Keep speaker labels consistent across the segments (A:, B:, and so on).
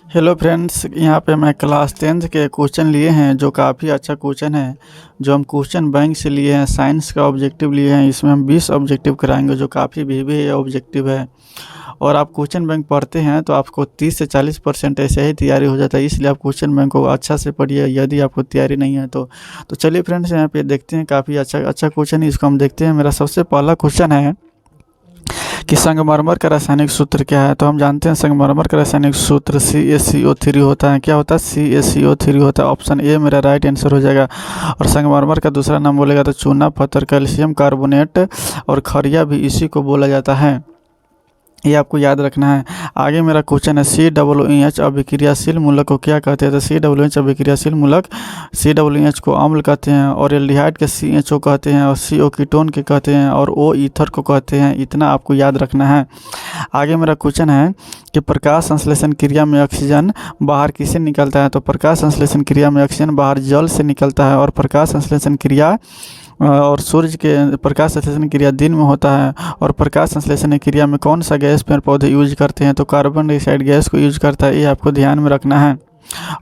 A: Hello friends, यहाँ पे मैं क्लास 10th के क्वेश्चन लिए हैं जो काफ़ी अच्छा क्वेश्चन है। जो हम क्वेश्चन बैंक से लिए हैं, साइंस का ऑब्जेक्टिव लिए हैं। इसमें हम 20 ऑब्जेक्टिव कराएंगे जो काफ़ी भी ऑब्जेक्टिव है। और आप क्वेश्चन बैंक पढ़ते हैं तो आपको 30 से 40% ऐसे ही तैयारी हो जाता है। इसलिए आप क्वेश्चन बैंक को अच्छा से पढ़िए यदि आपको तैयारी नहीं है तो चलिए फ्रेंड्स, यहाँ पे देखते हैं। काफ़ी अच्छा क्वेश्चन है, इसको हम देखते हैं। मेरा सबसे पहला क्वेश्चन है कि संगमरमर का रासायनिक सूत्र क्या है। तो हम जानते हैं संगमरमर का रासायनिक सूत्र CaCO3 होता है। क्या होता है? CaCO3 होता है। ऑप्शन ए मेरा राइट आंसर हो जाएगा। और संगमरमर का दूसरा नाम बोलेगा तो चूना पत्थर, कैल्शियम कार्बोनेट और खरिया भी इसी को बोला जाता है। ये आपको याद रखना है। आगे मेरा क्वेश्चन है COOH अभिक्रियाशील मूलक को क्या कहते हैं। तो COOH अभिक्रियाशील मूलक, COOH को अम्ल कहते हैं और एल्डिहाइड के CHO कहते हैं और CO कीटोन के कहते हैं और O ईथर को कहते हैं। इतना आपको याद रखना है। आगे मेरा क्वेश्चन है कि प्रकाश संश्लेषण क्रिया में ऑक्सीजन बाहर किससे निकलता है। तो प्रकाश संश्लेषण क्रिया में ऑक्सीजन बाहर जल से निकलता है। और प्रकाश संश्लेषण क्रिया और सूर्य के प्रकाश संश्लेषण क्रिया दिन में होता है। और प्रकाश संश्लेषण क्रिया में कौन सा गैस पेड़ पौधे यूज करते हैं। तो कार्बन डाइऑक्साइड गैस को यूज करता है। ये आपको ध्यान में रखना है।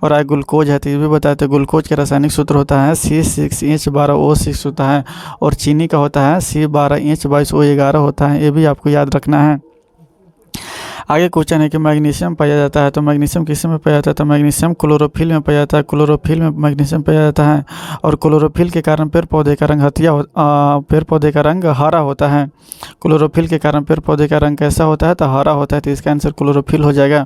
A: और आगे ग्लूकोज है तो ये भी बताते हैं। ग्लूकोज का रासायनिक सूत्र होता है C6H12O6 होता है। और चीनी का होता है C12H22O11 होता है। ये भी आपको याद रखना है। आगे क्वेश्चन है कि मैग्नीशियम पाया जाता है। तो मैग्नीशियम किस में पाया जाता है। तो मैग्नीशियम क्लोरोफिल में पाया जाता है। क्लोरोफिल में मैग्नीशियम पाया जाता है। और क्लोरोफिल के कारण पेड़ पौधे का रंग पेड़ पौधे का रंग हरा होता है। क्लोरोफिल के कारण पेड़ पौधे का रंग कैसा होता है। तो हरा होता है। तो इसका आंसर क्लोरोफिल हो जाएगा।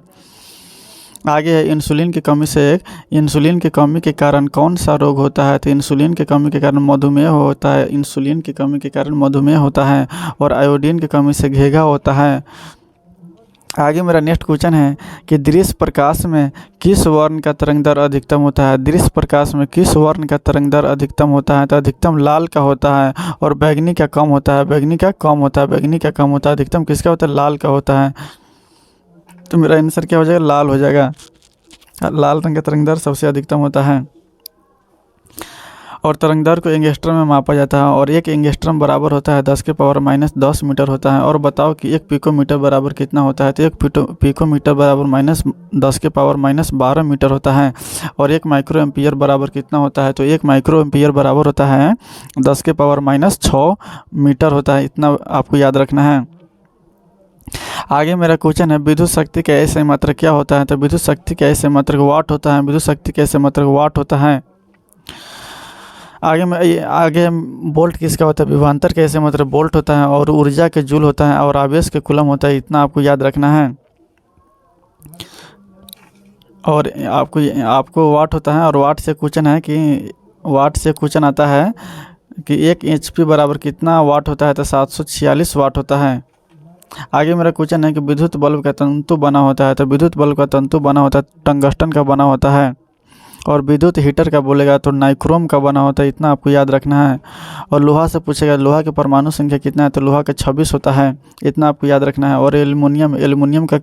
A: आगे है इंसुलिन की कमी से इंसुलिन की कमी के कारण कौन सा रोग होता है। तो इंसुलिन की कमी के कारण मधुमेह होता है। इंसुलिन की कमी के कारण मधुमेह होता है। और आयोडीन की कमी से घेघा होता है। आगे मेरा नेक्स्ट क्वेश्चन है कि दृश्य प्रकाश में किस वर्ण का तरंग दर अधिकतम होता है। दृश्य प्रकाश में किस वर्ण का तरंग दर अधिकतम होता है। तो अधिकतम लाल का होता है और बैंगनी का कम होता है। बैंगनी का कम होता है। बैंगनी का कम होता है। अधिकतम किसका होता है? लाल का होता है। तो मेरा आंसर क्या हो जाएगा? लाल हो जाएगा। लाल रंग का तरंग दर सबसे अधिकतम होता है। और तरंग दर को एंगस्ट्रम में मापा जाता है। और एक एंगस्ट्रम बराबर होता है 10⁻⁻10 मीटर होता है। और बताओ कि एक पिकोमीटर बराबर कितना होता है। तो एक पिकोमीटर बराबर -10⁻12 मीटर होता है। और एक माइक्रो एम्पियर बराबर कितना होता है। तो एक माइक्रो एम्पियर बराबर होता है 10⁻6 मीटर होता है। इतना आपको याद रखना है। आगे मेरा क्वेश्चन है विद्युत शक्ति का ऐसे मात्रक क्या होता है। तो विद्युत शक्ति का ऐसे मात्रक वाट होता है। विद्युत शक्ति का ऐसे मात्रक वाट होता है। आगे बोल्ट किसका होता है। विभवांतर कैसे मतलब बोल्ट होता है। और ऊर्जा के जूल होता है। और आवेश के कूलम होता है। इतना आपको याद रखना है। और आपको वाट होता है। और वाट से क्वेश्चन है कि वाट से क्वेश्चन आता है कि 1 HP बराबर कितना वाट होता है। तो 746 वाट होता है। आगे मेरा क्वेश्चन है कि विद्युत बल्ब का तंतु बना होता है। तो विद्युत बल्ब का तंतु बना होता है टंगस्टन का बना होता है। और विद्युत हीटर का बोलेगा तो नाइक्रोम का बना होता है। इतना आपको याद रखना है। और लोहा से पूछेगा लोहा की परमाणु संख्या कितना है। तो लोहा का 26 होता है। इतना आपको याद रखना है। और एल्युमिनियम का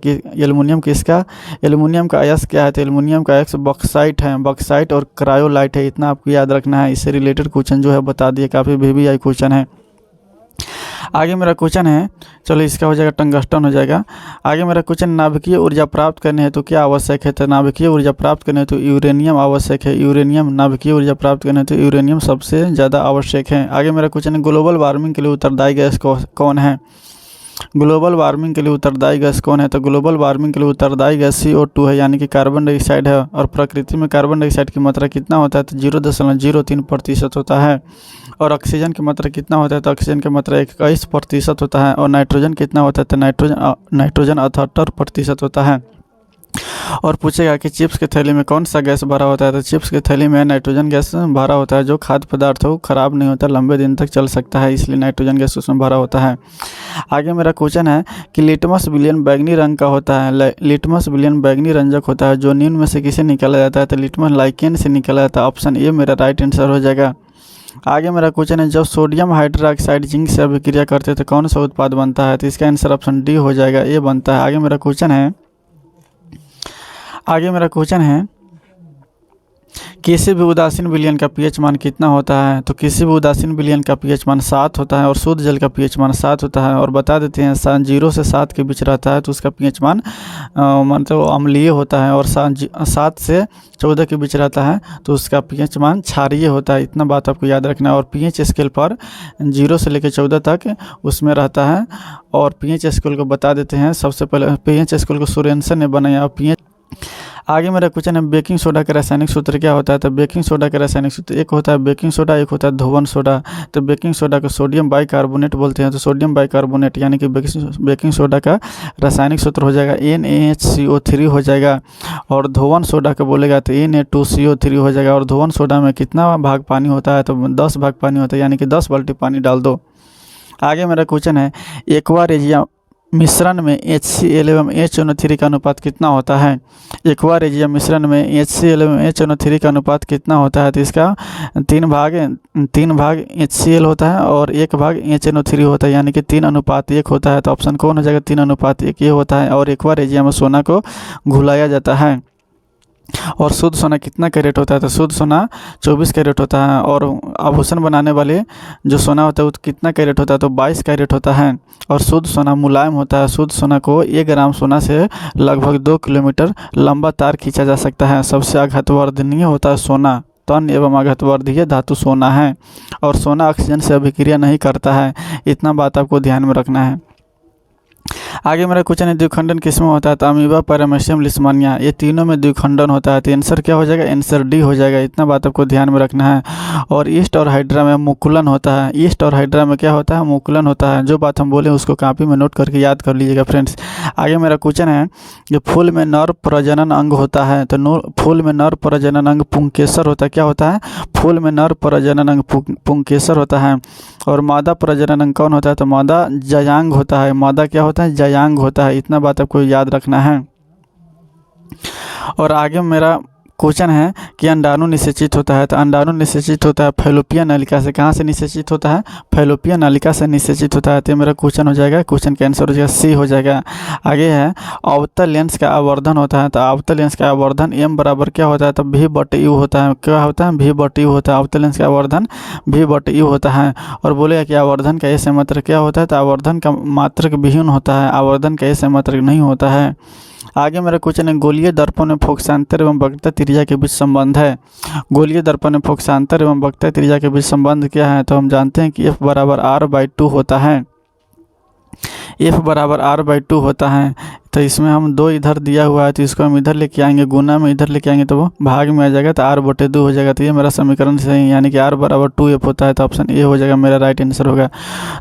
A: अयस्क क्या है। तो एल्युमिनियम का अयस्क बॉक्साइट है। बॉक्साइट और क्रायोलाइट है। इतना आपको याद रखना है। इससे रिलेटेड क्वेश्चन जो है बता दिए। काफ़ी VVI क्वेश्चन है। आगे मेरा क्वेश्चन है, चलो इसका हो जाएगा टंगस्टन हो जाएगा। आगे मेरा क्वेश्चन नाभिकीय ऊर्जा प्राप्त करने हेतु क्या आवश्यक है। तो नाभिकीय ऊर्जा प्राप्त करने हेतु यूरेनियम आवश्यक है। यूरेनियम नाभिकीय ऊर्जा प्राप्त करने हेतु यूरेनियम सबसे ज़्यादा आवश्यक है। आगे मेरा क्वेश्चन है ग्लोबल वार्मिंग के लिए उत्तरदायी गैस कौन है। ग्लोबल वार्मिंग के लिए उत्तरदायी गैस कौन है। तो ग्लोबल वार्मिंग के लिए उत्तरदायी गैस CO2 है, यानी कि कार्बन डाइऑक्साइड है। और प्रकृति में कार्बन डाइऑक्साइड की मात्रा कितना होता है। तो 0.03% होता है। और ऑक्सीजन की मात्रा कितना होता है। तो ऑक्सीजन की मात्रा 21% होता है। और नाइट्रोजन कितना होता है। तो नाइट्रोजन 78% होता है। और पूछेगा कि चिप्स के थैली में कौन सा गैस भरा होता है। तो चिप्स के थैली में नाइट्रोजन गैस भरा होता है। जो खाद्य पदार्थ हो खराब नहीं होता, लंबे दिन तक चल सकता है, इसलिए नाइट्रोजन गैस उसमें भरा होता है। आगे मेरा क्वेश्चन है कि लिटमस विलयन बैगनी रंग का होता है। लिटमस विलयन बैगनी रंजक होता है जो निम्न में से किसे निकाला जाता है। तो लिटमस लाइकेन से निकाला जाता है। ऑप्शन ए मेरा राइट आंसर हो जाएगा। आगे मेरा क्वेश्चन है जब सोडियम हाइड्रोक्साइड जिंक से अभिक्रिया करते हैं तो कौन सा उत्पाद बनता है। तो इसका आंसर ऑप्शन डी हो जाएगा, ए बनता है। आगे मेरा क्वेश्चन है किसी भी उदासीन विलयन का पीएच मान कितना होता है? तो किसी भी उदासीन विलयन का पीएच मान 7 होता है और शुद्ध जल का पीएच मान 7 होता है। और बता देते हैं 0 से 7 के बीच रहता है तो उसका पीएच मान मतलब अम्लीय होता है, और 7 से 14 के बीच रहता है तो उसका पीएच मान क्षारीय होता है। इतना बात आपको याद रखना है। और पीएच स्केल पर 0 से लेकर 14 तक उसमें रहता है। और पीएच स्केल को बता देते हैं। सबसे पहले पीएच स्केल को सोरेनसन ने बनाया। पीएच आगे मेरा क्वेश्चन है बेकिंग सोडा का रासायनिक सूत्र क्या होता है? तो बेकिंग सोडा का रासायनिक सूत्र एक होता है बेकिंग सोडा, एक होता है धोवन सोडा। तो बेकिंग सोडा को सोडियम बाइकार्बोनेट बोलते हैं। तो सोडियम बाइकार्बोनेट यानी कि बेकिंग सोडा का रासायनिक सूत्र हो जाएगा NaHCO3 हो जाएगा। और धोवन सोडा को बोलेगा तो Na2CO3 हो जाएगा। और धोवन सोडा में कितना भाग पानी होता है? तो 10 भाग पानी होता है, यानी कि 10 बाल्टी पानी डाल दो। आगे मेरा क्वेश्चन है एक्वा रेजिया मिश्रण में HCl एवं HNO3 का अनुपात कितना होता है? एक्वा रेजिया मिश्रण में HCl एवं HNO3 का अनुपात कितना होता है? तो इसका 3 भाग HCl होता है और 1 भाग HNO3 होता है, यानी कि 3:1 होता है। तो ऑप्शन कौन हो जाएगा? 3:1 ये होता है। और एक्वा रेजिया में सोना को घुलाया जाता है। और शुद्ध सोना कितना कैरेट होता है? तो शुद्ध सोना 24 कैरेट होता है। और आभूषण बनाने वाले जो सोना होता है वो कितना कैरेट होता है? तो 22 कैरेट होता है। और शुद्ध सोना मुलायम होता है। शुद्ध सोना को 1 ग्राम सोना से लगभग 2 किलोमीटर लंबा तार खींचा जा सकता है। सबसे आघातवर्धनीय होता है सोना। तन एवं आघातवर्धीय धातु सोना है। और सोना ऑक्सीजन से अभिक्रिया नहीं करता है। इतना बात आपको ध्यान में रखना है। आगे मेरा क्वेश्चन है द्विखंडन किसमें होता है? तो अमीबा, पैरामीशियम, लिस्मानिया, ये तीनों में द्विखंडन होता है। तो आंसर क्या हो जाएगा? आंसर डी हो जाएगा। इतना बात आपको ध्यान में रखना है। और ईस्ट और हाइड्रा में मुकुलन होता है। ईस्ट और हाइड्रा में क्या होता है? मुकुलन होता है। जो बात हम बोले उसको कॉपी में नोट करके याद कर लीजिएगा फ्रेंड्स। आगे मेरा क्वेश्चन है कि फूल में नर प्रजनन अंग होता है। तो फूल में नर प्रजनन अंग पुंकेसर होता है। क्या होता है? फूल में नर प्रजनन अंग पुंकेसर होता है। और मादा प्रजनन अंग कौन होता है? तो मादा जयांग होता है। मादा क्या होता है? जयांग होता है। इतना बात आपको याद रखना है। और आगे मेरा क्वेश्चन है कि अंडाणु निषेचित होता है। तो अंडाणु निषेचित होता है फैलोपियन नलिका से। कहाँ से निषेचित होता है? फैलोपियन नलिका से निषेचित होता है। तो मेरा क्वेश्चन हो जाएगा, क्वेश्चन का आंसर हो जाएगा सी हो जाएगा। आगे है अवतल लेंस का आवर्धन होता है। तो अवतल लेंस का आवर्धन m बराबर क्या होता है? तो V/U होता है। क्या होता है? V/U होता है। अवतल लेंस का आवर्धन V/U होता है। और बोलेगा कि आवर्धन का ऐसे मात्रक क्या होता है? तो आवर्धन का मात्रक विहीन होता है। आवर्धन का ऐसे मात्रक नहीं होता है। आगे मेरा क्वेश्चन है गोलीय दर्पण में फोकसांतर एवं वक्रता त्रिज्या के बीच संबंध है। गोलीय दर्पण में फोकसांतर एवं वक्रता त्रिज्या के बीच संबंध क्या है? तो हम जानते हैं कि F बराबर R/2 होता है। F बराबर R/2 होता है। तो इसमें हम 2 इधर दिया हुआ है तो इसको हम इधर लेके आएंगे, गुना में इधर लेके आएंगे तो वो भाग में आ जाएगा तो R/2 हो जाएगा। तो ये मेरा समीकरण सही है, यानी कि R बराबर 2F होता है। तो ऑप्शन ए हो जाएगा, मेरा राइट आंसर होगा।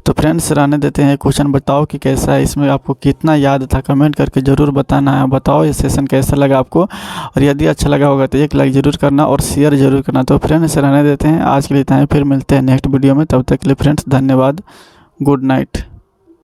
A: तो फ्रेंड्स रहने देते हैं। क्वेश्चन बताओ कि कैसा है, इसमें आपको कितना याद था कमेंट करके ज़रूर बताना है। बताओ ये सेशन कैसा लगा आपको, और यदि अच्छा लगा होगा तो एक लाइक ज़रूर करना और शेयर ज़रूर करना। तो फ्रेंड्स रहने देते हैं, आज के लिए इतना ही। फिर मिलते हैं नेक्स्ट वीडियो में। तब तक के लिए फ्रेंड्स धन्यवाद। Good night.